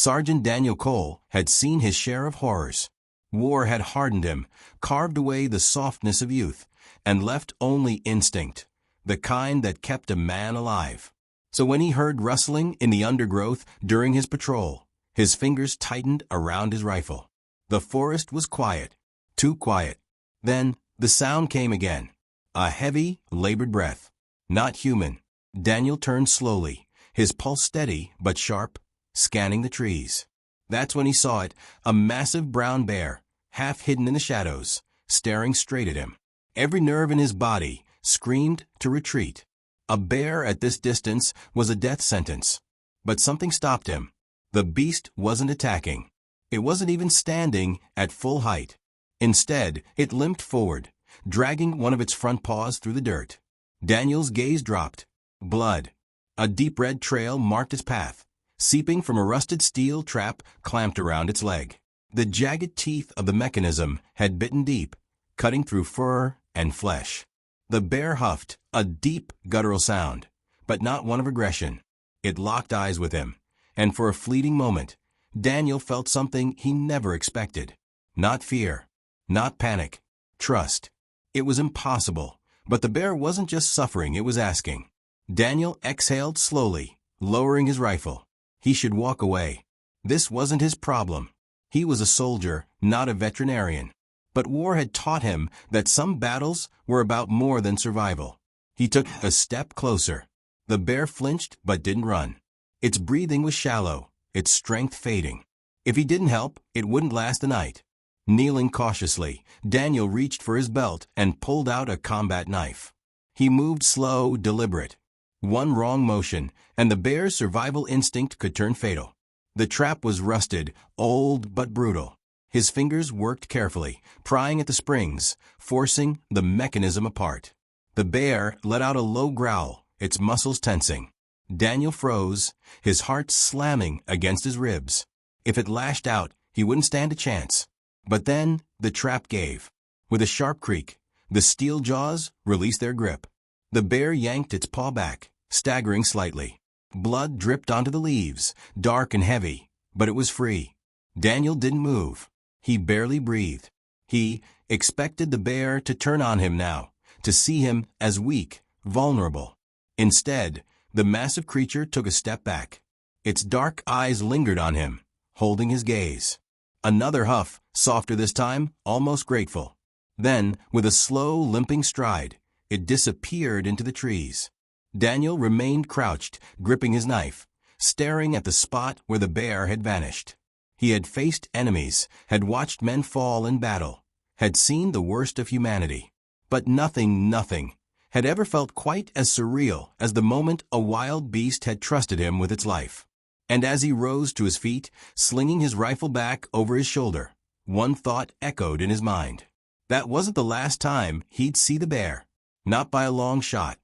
Sergeant Daniel Cole had seen his share of horrors. War had hardened him, carved away the softness of youth, and left only instinct, the kind that kept a man alive. So when he heard rustling in the undergrowth during his patrol, his fingers tightened around his rifle. The forest was quiet, too quiet. Then the sound came again, a heavy, labored breath. Not human. Daniel turned slowly, his pulse steady but sharp, scanning the trees. That's when he saw it, a massive brown bear, half hidden in the shadows, staring straight at him. Every nerve in his body screamed to retreat. A bear at this distance was a death sentence. But something stopped him. The beast wasn't attacking. It wasn't even standing at full height. Instead, it limped forward, dragging one of its front paws through the dirt. Daniel's gaze dropped. Blood. A deep red trail marked its path, seeping from a rusted steel trap clamped around its leg. The jagged teeth of the mechanism had bitten deep, cutting through fur and flesh. The bear huffed, a deep, guttural sound, but not one of aggression. It locked eyes with him, and for a fleeting moment, Daniel felt something he never expected. Not fear, not panic, trust. It was impossible, but the bear wasn't just suffering, it was asking. Daniel exhaled slowly, lowering his rifle. He should walk away. This wasn't his problem. He was a soldier, not a veterinarian. But war had taught him that some battles were about more than survival. He took a step closer. The bear flinched but didn't run. Its breathing was shallow, its strength fading. If he didn't help, it wouldn't last the night. Kneeling cautiously, Daniel reached for his belt and pulled out a combat knife. He moved slow, deliberate. One wrong motion, and the bear's survival instinct could turn fatal. The trap was rusted, old but brutal. His fingers worked carefully, prying at the springs, forcing the mechanism apart. The bear let out a low growl, its muscles tensing. Daniel froze, his heart slamming against his ribs. If it lashed out, he wouldn't stand a chance. But then the trap gave. With a sharp creak, the steel jaws released their grip. The bear yanked its paw back, staggering slightly. Blood dripped onto the leaves, dark and heavy, but it was free. Daniel didn't move. He barely breathed. He expected the bear to turn on him now, to see him as weak, vulnerable. Instead, the massive creature took a step back. Its dark eyes lingered on him, holding his gaze. Another huff, softer this time, almost grateful. Then, with a slow, limping stride, it disappeared into the trees. Daniel remained crouched, gripping his knife, staring at the spot where the bear had vanished. He had faced enemies, had watched men fall in battle, had seen the worst of humanity. But nothing had ever felt quite as surreal as the moment a wild beast had trusted him with its life. And as he rose to his feet, slinging his rifle back over his shoulder, one thought echoed in his mind. That wasn't the last time he'd see the bear. Not by a long shot.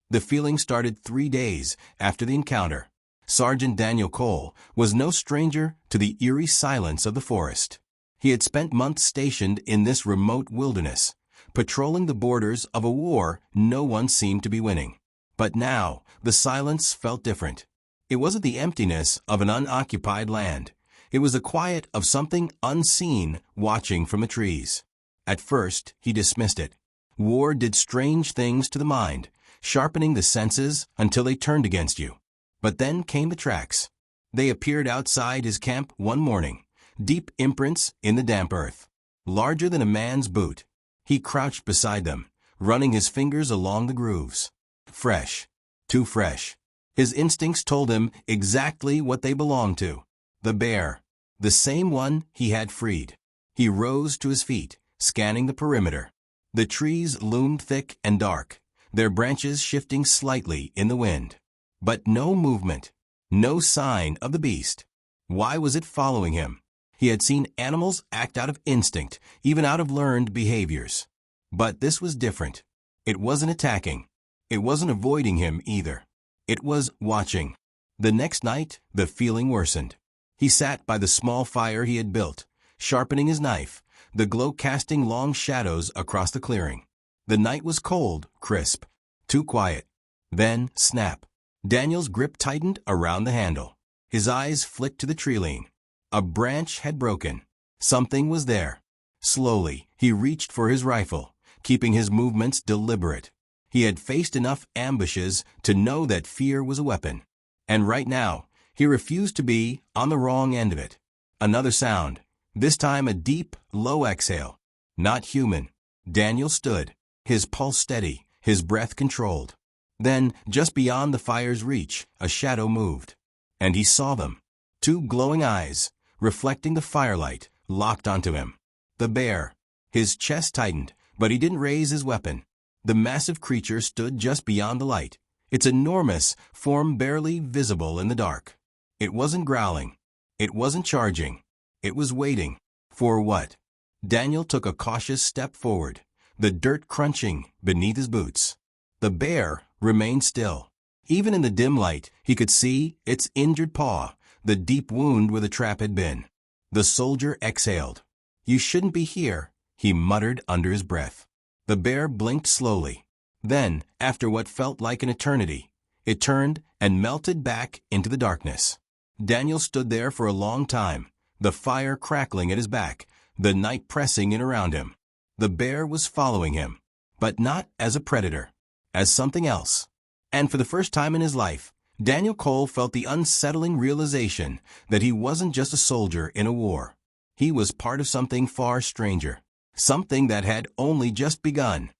The feeling started 3 days after the encounter. Sergeant Daniel Cole was no stranger to the eerie silence of the forest. He had spent months stationed in this remote wilderness, patrolling the borders of a war no one seemed to be winning. But now, the silence felt different. It wasn't the emptiness of an unoccupied land. It was the quiet of something unseen watching from the trees. At first, he dismissed it. War did strange things to the mind, sharpening the senses until they turned against you. But then came the tracks. They appeared outside his camp one morning, deep imprints in the damp earth, larger than a man's boot. He crouched beside them, running his fingers along the grooves. Fresh. Too fresh. His instincts told him exactly what they belonged to. The bear. The same one he had freed. He rose to his feet, scanning the perimeter. The trees loomed thick and dark, their branches shifting slightly in the wind. But no movement, no sign of the beast. Why was it following him? He had seen animals act out of instinct, even out of learned behaviors. But this was different. It wasn't attacking. It wasn't avoiding him either. It was watching. The next night, the feeling worsened. He sat by the small fire he had built, sharpening his knife, the glow casting long shadows across the clearing. The night was cold, crisp, too quiet. Then, snap. Daniel's grip tightened around the handle. His eyes flicked to the tree. A branch had broken. Something was there. Slowly, he reached for his rifle, keeping his movements deliberate. He had faced enough ambushes to know that fear was a weapon. And right now, he refused to be on the wrong end of it. Another sound, this time a deep, low exhale. Not human. Daniel stood, his pulse steady, his breath controlled. Then, just beyond the fire's reach, a shadow moved. And he saw them. Two glowing eyes, reflecting the firelight, locked onto him. The bear. His chest tightened, but he didn't raise his weapon. The massive creature stood just beyond the light, its enormous form barely visible in the dark. It wasn't growling. It wasn't charging. It was waiting. For what? Daniel took a cautious step forward, the dirt crunching beneath his boots. The bear remained still. Even in the dim light, he could see its injured paw, the deep wound where the trap had been. The soldier exhaled. "You shouldn't be here," he muttered under his breath. The bear blinked slowly. Then, after what felt like an eternity, it turned and melted back into the darkness. Daniel stood there for a long time, the fire crackling at his back, the night pressing in around him. The bear was following him, but not as a predator, as something else. And for the first time in his life, Daniel Cole felt the unsettling realization that he wasn't just a soldier in a war. He was part of something far stranger, something that had only just begun.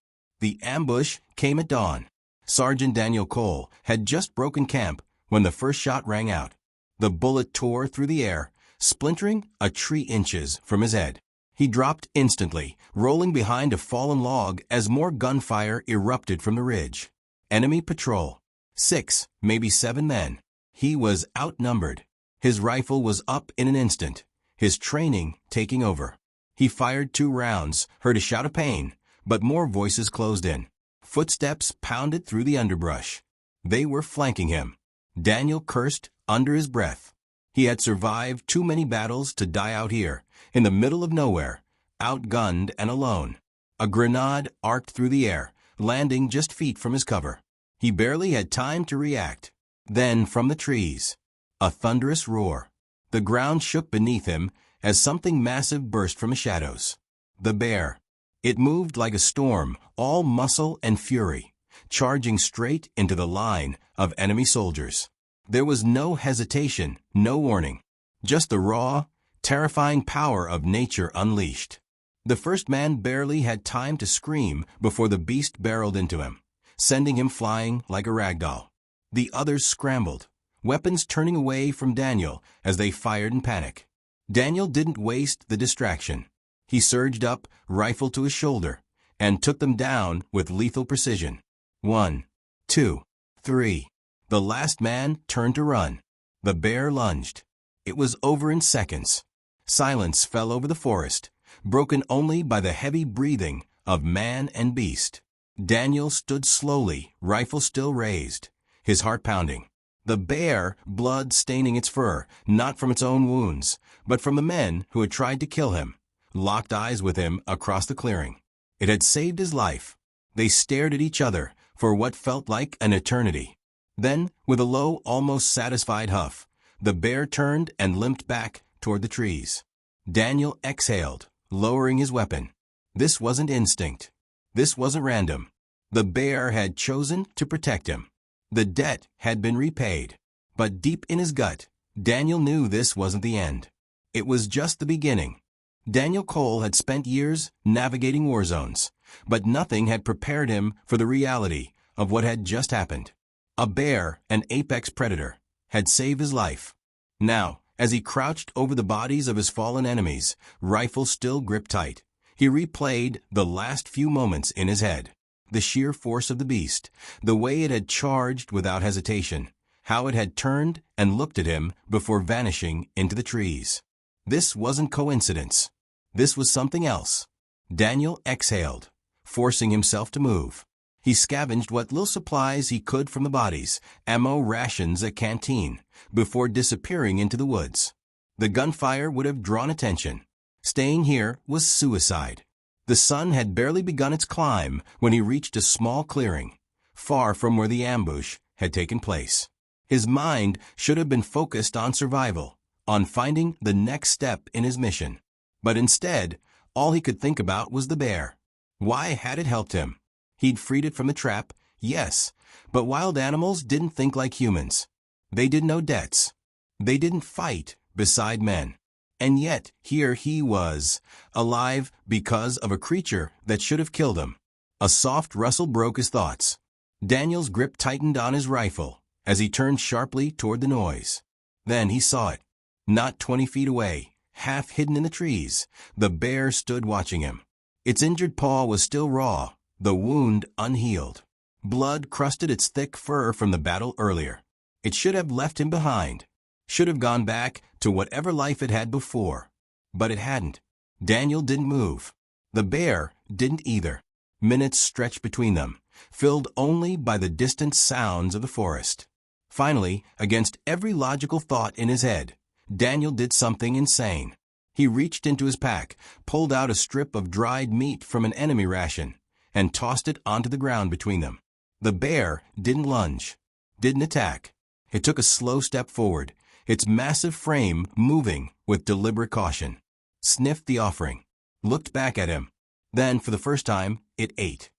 The ambush came at dawn. Sergeant Daniel Cole had just broken camp when the first shot rang out. The bullet tore through the air, splintering a tree inches from his head. He dropped instantly, rolling behind a fallen log as more gunfire erupted from the ridge. Enemy patrol. 6, maybe 7 men. He was outnumbered. His rifle was up in an instant, his training taking over. He fired 2 rounds, heard a shout of pain, but more voices closed in. Footsteps pounded through the underbrush. They were flanking him. Daniel cursed under his breath. He had survived too many battles to die out here, in the middle of nowhere, outgunned and alone. A grenade arced through the air, landing just feet from his cover. He barely had time to react. Then, from the trees, a thunderous roar. The ground shook beneath him as something massive burst from the shadows. The bear. It moved like a storm, all muscle and fury, charging straight into the line of enemy soldiers. There was no hesitation, no warning, just the raw, terrifying power of nature unleashed. The first man barely had time to scream before the beast barreled into him, sending him flying like a rag doll. The others scrambled, weapons turning away from Daniel as they fired in panic. Daniel didn't waste the distraction. He surged up, rifle to his shoulder, and took them down with lethal precision. 1, 2, 3. The last man turned to run. The bear lunged. It was over in seconds. Silence fell over the forest, broken only by the heavy breathing of man and beast. Daniel stood slowly, rifle still raised, his heart pounding. The bear, blood staining its fur, not from its own wounds, but from the men who had tried to kill him, locked eyes with him across the clearing. It had saved his life. They stared at each other for what felt like an eternity. Then, with a low, almost satisfied huff, the bear turned and limped back toward the trees. Daniel exhaled, lowering his weapon. This wasn't instinct. This wasn't random. The bear had chosen to protect him. The debt had been repaid. But deep in his gut, Daniel knew this wasn't the end. It was just the beginning. Daniel Cole had spent years navigating war zones, but nothing had prepared him for the reality of what had just happened. A bear, an apex predator, had saved his life. Now, as he crouched over the bodies of his fallen enemies, rifle still gripped tight, he replayed the last few moments in his head. The sheer force of the beast, the way it had charged without hesitation, how it had turned and looked at him before vanishing into the trees. This wasn't coincidence. This was something else. Daniel exhaled, forcing himself to move. He scavenged what little supplies he could from the bodies, ammo, rations, a canteen, before disappearing into the woods. The gunfire would have drawn attention. Staying here was suicide. The sun had barely begun its climb when he reached a small clearing, far from where the ambush had taken place. His mind should have been focused on survival, on finding the next step in his mission. But instead, all he could think about was the bear. Why had it helped him? He'd freed it from the trap, yes, but wild animals didn't think like humans. They didn't know debts. They didn't fight beside men. And yet, here he was, alive because of a creature that should have killed him. A soft rustle broke his thoughts. Daniel's grip tightened on his rifle as he turned sharply toward the noise. Then he saw it. Not 20 feet away, half hidden in the trees, the bear stood watching him. Its injured paw was still raw, the wound unhealed. Blood crusted its thick fur from the battle earlier. It should have left him behind. Should have gone back to whatever life it had before. But it hadn't. Daniel didn't move. The bear didn't either. Minutes stretched between them, filled only by the distant sounds of the forest. Finally, against every logical thought in his head, Daniel did something insane. He reached into his pack, pulled out a strip of dried meat from an enemy ration, and tossed it onto the ground between them. The bear didn't lunge, didn't attack. It took a slow step forward, its massive frame moving with deliberate caution. Sniffed the offering, looked back at him. Then, for the first time, it ate.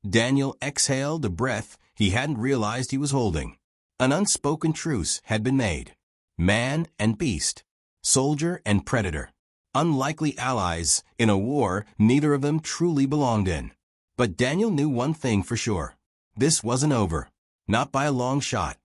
Daniel exhaled a breath he hadn't realized he was holding. An unspoken truce had been made. Man and beast, soldier and predator. Unlikely allies in a war neither of them truly belonged in. But Daniel knew one thing for sure. This wasn't over. Not by a long shot.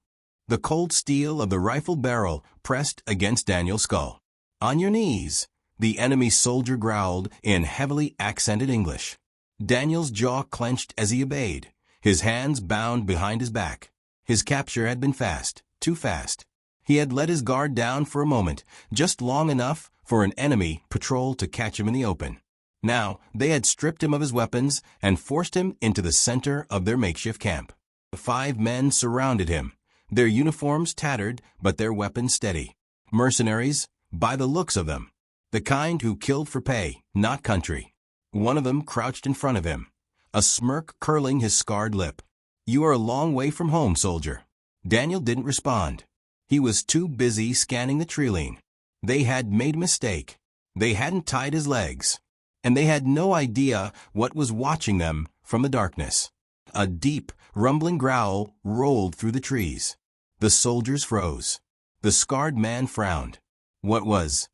The cold steel of the rifle barrel pressed against Daniel's skull. "On your knees," the enemy soldier growled in heavily accented English. Daniel's jaw clenched as he obeyed, his hands bound behind his back. His capture had been fast, too fast. He had let his guard down for a moment, just long enough for an enemy patrol to catch him in the open. Now, they had stripped him of his weapons and forced him into the center of their makeshift camp. 5 men surrounded him, their uniforms tattered but their weapons steady. Mercenaries, by the looks of them. The kind who killed for pay, not country. One of them crouched in front of him, a smirk curling his scarred lip. "You are a long way from home, soldier." Daniel didn't respond. He was too busy scanning the treeline. They had made a mistake. They hadn't tied his legs. And they had no idea what was watching them from the darkness. A deep, rumbling growl rolled through the trees. The soldiers froze. The scarred man frowned. What was?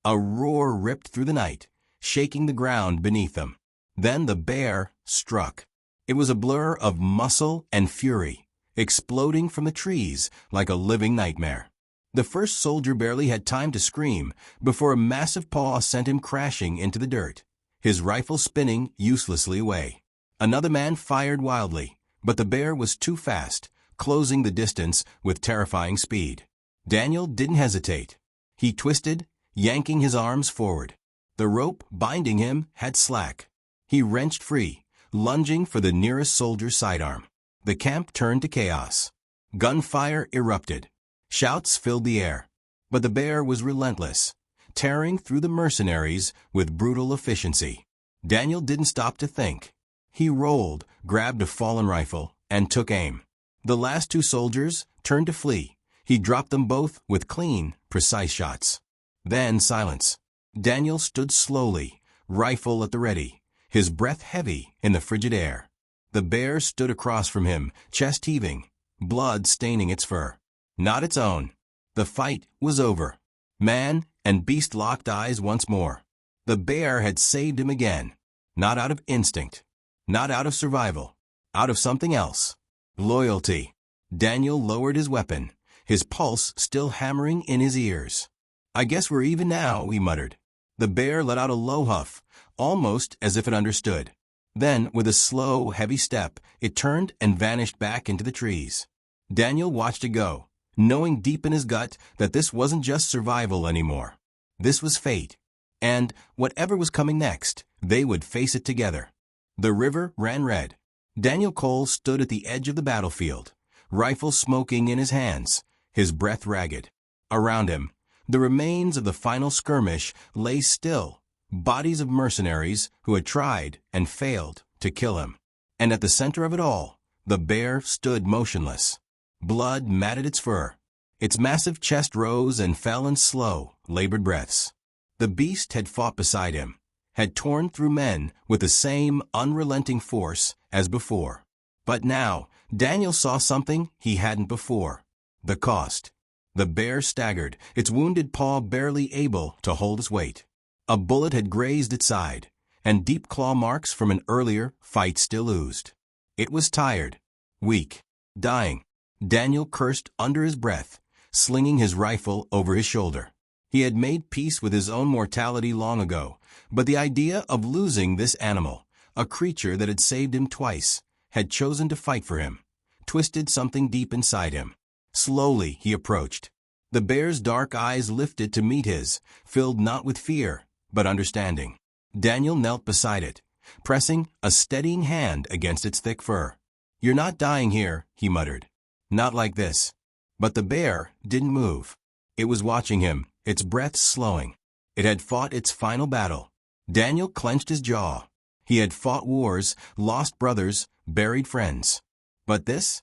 A roar ripped through the night, shaking the ground beneath them. Then the bear struck. It was a blur of muscle and fury, exploding from the trees like a living nightmare. The first soldier barely had time to scream before a massive paw sent him crashing into the dirt, his rifle spinning uselessly away. Another man fired wildly, but the bear was too fast, closing the distance with terrifying speed. Daniel didn't hesitate. He twisted, yanking his arms forward. The rope binding him had slack. He wrenched free, lunging for the nearest soldier's sidearm. The camp turned to chaos. Gunfire erupted. Shouts filled the air. But the bear was relentless, tearing through the mercenaries with brutal efficiency. Daniel didn't stop to think. He rolled, grabbed a fallen rifle, and took aim. The last 2 soldiers turned to flee. He dropped them both with clean, precise shots. Then silence. Daniel stood slowly, rifle at the ready, his breath heavy in the frigid air. The bear stood across from him, chest heaving, blood staining its fur. Not its own. The fight was over. Man and beast locked eyes once more. The bear had saved him again. Not out of instinct. Not out of survival. Out of something else. Loyalty. Daniel lowered his weapon, his pulse still hammering in his ears. "I guess we're even now," he muttered. The bear let out a low huff, almost as if it understood. Then, with a slow, heavy step, it turned and vanished back into the trees. Daniel watched it go, knowing deep in his gut that this wasn't just survival anymore. This was fate. And, whatever was coming next, they would face it together. The river ran red. Daniel Cole stood at the edge of the battlefield, rifle smoking in his hands, his breath ragged. Around him, the remains of the final skirmish lay still, bodies of mercenaries who had tried and failed to kill him. And at the center of it all, the bear stood motionless. Blood matted its fur, Its massive chest rose and fell in slow, labored breaths. The beast had fought beside him, had torn through men with the same unrelenting force as before. But now, Daniel saw something he hadn't before. The cost. The bear staggered, its wounded paw barely able to hold its weight. A bullet had grazed its side, and deep claw marks from an earlier fight still oozed. It was tired, weak, dying. Daniel cursed under his breath, slinging his rifle over his shoulder. He had made peace with his own mortality long ago, but the idea of losing this animal, a creature that had saved him twice, had chosen to fight for him, twisted something deep inside him. Slowly he approached. The bear's dark eyes lifted to meet his, filled not with fear, but understanding. Daniel knelt beside it, pressing a steadying hand against its thick fur. "You're not dying here," he muttered. "Not like this." But the bear didn't move. It was watching him, its breath slowing. It had fought its final battle. Daniel clenched his jaw. He had fought wars, lost brothers, buried friends. But this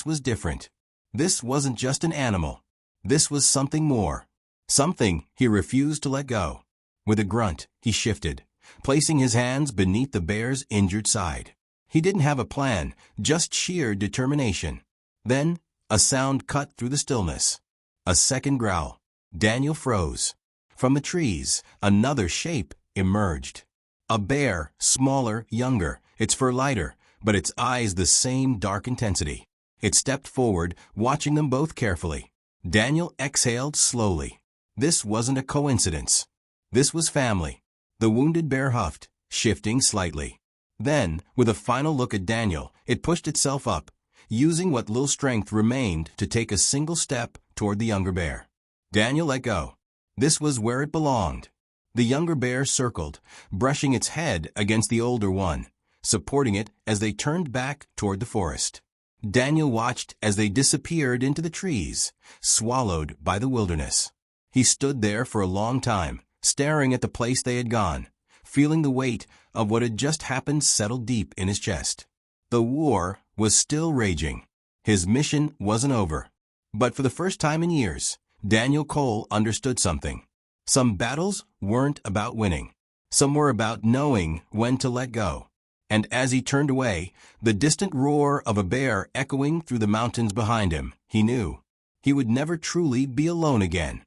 was different. This wasn't just an animal. This was something more. Something he refused to let go. With a grunt, he shifted, placing his hands beneath the bear's injured side. He didn't have a plan, just sheer determination. Then, a sound cut through the stillness. A second growl. Daniel froze. From the trees, another shape emerged. A bear, smaller, younger, its fur lighter, but its eyes the same dark intensity. It stepped forward, watching them both carefully. Daniel exhaled slowly. This wasn't a coincidence. This was family. The wounded bear huffed, shifting slightly. Then, with a final look at Daniel, it pushed itself up, using what little strength remained to take a single step toward the younger bear. Daniel let go. This was where it belonged. The younger bear circled, brushing its head against the older one, supporting it as they turned back toward the forest. Daniel watched as they disappeared into the trees, swallowed by the wilderness. He stood there for a long time, staring at the place they had gone, feeling the weight of what had just happened settle deep in his chest. The war was still raging. His mission wasn't over. But for the first time in years, Daniel Cole understood something. Some battles weren't about winning. Some were about knowing when to let go. And as he turned away, the distant roar of a bear echoing through the mountains behind him, he knew he would never truly be alone again.